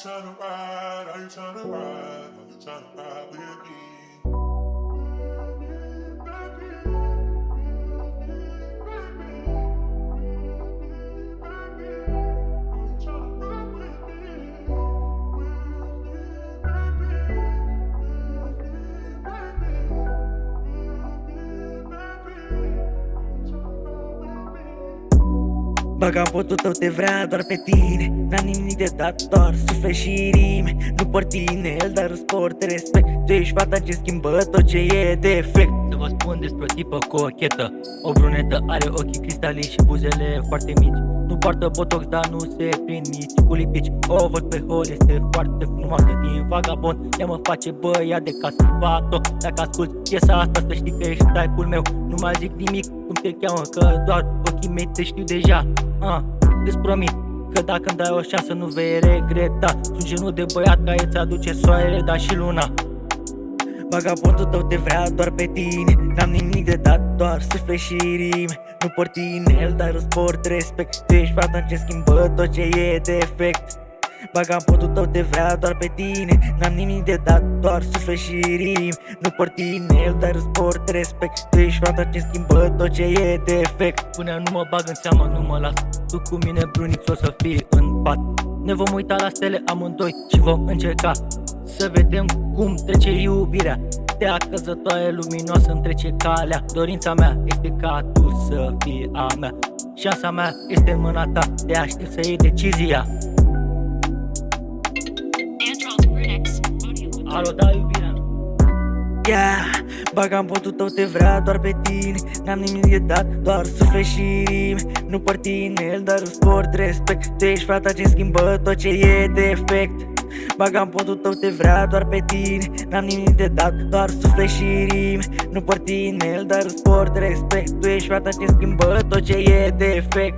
tryna ride? Are you tryna ride? Are you tryna ride with me? Vagabondul tău te vrea doar pe tine, n-am nimic de dat, doar suflet și rime. Nu por tine, el dar îți port respect. Tu ești fata ce schimbă tot ce e defect. Să vă spun despre o tipă cochetă. O brunetă are ochii cristalici și buzele foarte mici. Nu poartă botox, dar nu se prind nici cu lipici. O văd pe hol, este foarte frumoasă. Din Vagabond, ea mă face băiat de casă. Fato, dacă asculti piesa asta, să știi că ești type-ul meu. Nu mai zic nimic, cum te cheamă, că doar ochii mei te știu deja. Îți promit că dacă îmi dai o șansă nu vei regreta. Sunt genul de băiat care îți aduce soarele, dar și luna. Vagabondul tău te vrea doar pe tine, n-am nimic de dat, doar suflet și rime. Nu por tine, el dar îți port respect. Tu ești fata ce schimbă tot ce e defect. Vagabondul tău te vrea doar pe tine, n-am nimic de dat, doar suflet și rime. Nu por tine, el dar îți port respect. Tu ești fata ce schimbă tot ce e defect. Până nu mă bag în seamă, nu mă las. Tu cu mine, brunic, o să fii în pat. Ne vom uita la stele amândoi și vom încerca să vedem cum trece iubirea. Stea căzătoare luminoasă îmi trece calea. Dorința mea este ca tu să fii a mea. Șansa mea este în mâna ta, te aștept să iei decizia. Alo, da, iubirea. Vagabondul tău te vrea doar pe tine, n-am nimic de dat, doar suflet și rime. Nu por tine, el dar îți port respect. Tu ești fata ce schimbă tot ce e defect. Vagabondul tău te vrea doar pe tine, n-am nimic de dat, doar suflet și rime. Nu por tine, el dar îți port respect. Tu ești fata ce schimbă tot ce e defect.